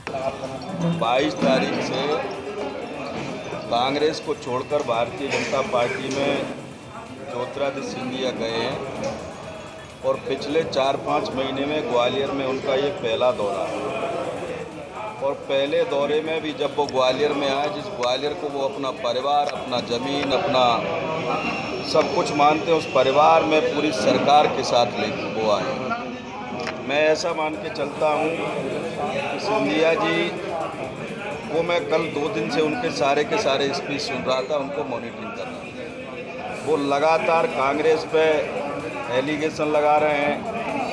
22 तारीख से कांग्रेस को छोड़कर भारतीय जनता पार्टी में ज्योतिरादित्य सिंधिया गए हैं और पिछले 4-5 महीने में ग्वालियर में उनका ये पहला दौरा है। और पहले दौरे में भी जब वो ग्वालियर में आए, जिस ग्वालियर को वो अपना परिवार, अपना ज़मीन, अपना सब कुछ मानते हैं, उस परिवार में पूरी सरकार के साथ ले वो आए। मैं ऐसा मान के चलता हूँ कि सिंधिया जी को मैं कल 2 दिन से उनके सारे के सारे स्पीच सुन रहा था, उनको मॉनिटरिंग कर रहा था। वो लगातार कांग्रेस पे एलिगेशन लगा रहे हैं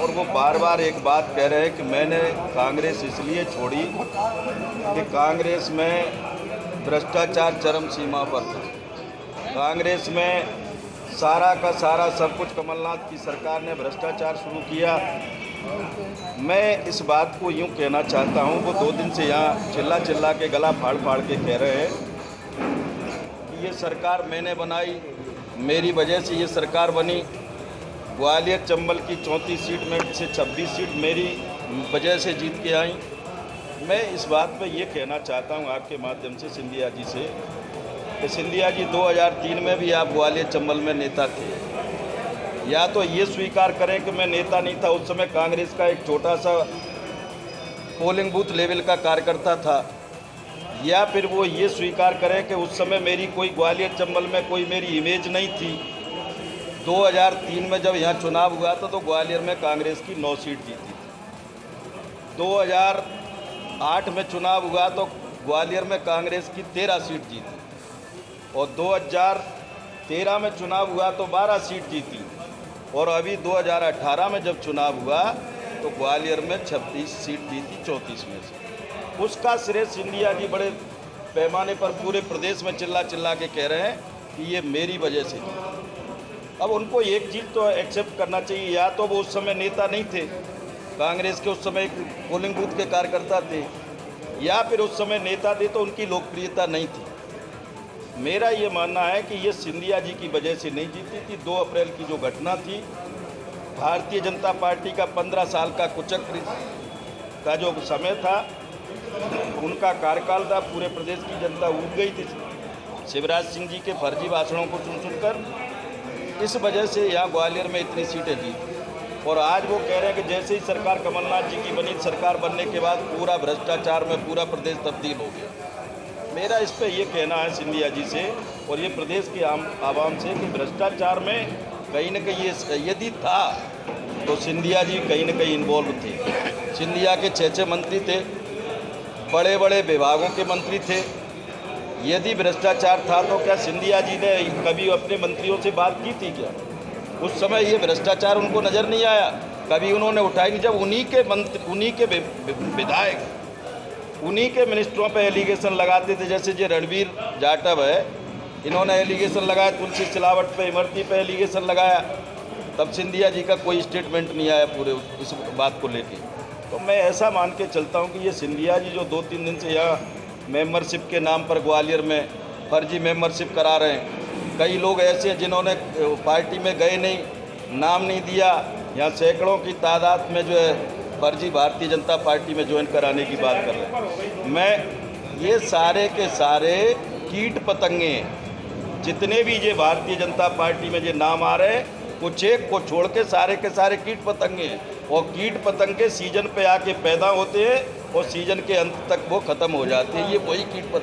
और वो बार बार एक बात कह रहे हैं कि मैंने कांग्रेस इसलिए छोड़ी कि कांग्रेस में भ्रष्टाचार चरम सीमा पर था। कांग्रेस में सारा का सारा सब कुछ कमलनाथ की सरकार ने भ्रष्टाचार शुरू किया। मैं इस बात को यूँ कहना चाहता हूँ, वो 2 दिन से यहाँ चिल्ला चिल्ला के गला फाड़ फाड़ के कह रहे हैं कि ये सरकार मैंने बनाई, मेरी वजह से ये सरकार बनी। ग्वालियर चंबल की 34 सीट में से 26 सीट मेरी वजह से जीत के आई। मैं इस बात पे ये कहना चाहता हूँ आपके माध्यम से सिंधिया जी से कि सिंधिया जी 2003 में भी आप ग्वालियर चंबल में नेता थे। या तो ये स्वीकार करें कि मैं नेता नहीं था, उस समय कांग्रेस का एक छोटा सा पोलिंग बूथ लेवल का कार्यकर्ता था, या फिर वो ये स्वीकार करें कि उस समय मेरी कोई ग्वालियर चंबल में कोई मेरी इमेज नहीं थी। 2003 में जब यहाँ चुनाव हुआ था तो ग्वालियर में कांग्रेस की 9 सीट जीती थी। 2008 में चुनाव हुआ तो ग्वालियर में कांग्रेस की 13 सीट जीती और 2013 में चुनाव हुआ तो 12 सीट जीती और अभी 2018 में जब चुनाव हुआ तो ग्वालियर में 36 सीट जीती 34 में से। उसका श्रेय सिंधिया जी बड़े पैमाने पर पूरे प्रदेश में चिल्ला चिल्ला के कह रहे हैं कि ये मेरी वजह से जीती। अब उनको एक चीज़ तो एक्सेप्ट करना चाहिए, या तो वो उस समय नेता नहीं थे कांग्रेस के, उस समय एक पोलिंग बूथ के कार्यकर्ता थे, या फिर उस समय नेता थे तो उनकी लोकप्रियता नहीं थी। मेरा ये मानना है कि ये सिंधिया जी की वजह से नहीं जीती थी। 2 अप्रैल की जो घटना थी, भारतीय जनता पार्टी का 15 साल का कुचक्र का जो समय था, उनका कार्यकाल था, पूरे प्रदेश की जनता उब गई थी शिवराज सिंह जी के फर्जी भाषणों को सुन सुनकर। इस वजह से यहाँ ग्वालियर में इतनी सीटें जीती। और आज वो कह रहे हैं कि जैसे ही सरकार कमलनाथ जी की बनी, सरकार बनने के बाद पूरा भ्रष्टाचार में पूरा प्रदेश तब्दील हो गया। मेरा इस पे ये कहना है सिंधिया जी से और ये प्रदेश की आवाम से कि भ्रष्टाचार में कहीं न कहीं ये यदि था तो सिंधिया जी कहीं न कहीं इन्वॉल्व थे। सिंधिया के 6 मंत्री थे, बड़े बड़े विभागों के मंत्री थे। यदि भ्रष्टाचार था तो क्या सिंधिया जी ने कभी अपने मंत्रियों से बात की थी क्या? उस समय ये भ्रष्टाचार उनको नज़र नहीं आया, कभी उन्होंने उठाई नहीं। जब उन्हीं के मंत्री, उन्हीं के विधायक, उन्हीं के मिनिस्टरों पे एलिगेशन लगाते थे, जैसे जो रणवीर जाटव है, इन्होंने एलिगेशन लगाया, तुलसी सिलावट पे, इमरती पे एलिगेशन लगाया, तब सिंधिया जी का कोई स्टेटमेंट नहीं आया पूरे इस बात को लेके। तो मैं ऐसा मान के चलता हूँ कि ये सिंधिया जी जो 2-3 दिन से यहाँ मेंबरशिप के नाम पर ग्वालियर में फर्जी मेंबरशिप करा रहे हैं। कई लोग ऐसे हैं जिन्होंने पार्टी में गए नहीं, नाम नहीं दिया, यहाँ सैकड़ों की तादाद में जो है फर्जी भारतीय जनता पार्टी में ज्वाइन कराने की बात कर रहे हैं। मैं ये सारे के सारे कीट पतंगे हैं, जितने भी ये भारतीय जनता पार्टी में ये नाम आ रहे हैं, कुछ एक को छोड़ के सारे कीट पतंगे हैं। और कीट पतंगे सीजन पे आके पैदा होते हैं और सीजन के अंत तक वो ख़त्म हो जाते हैं। ये वही कीट पतंगे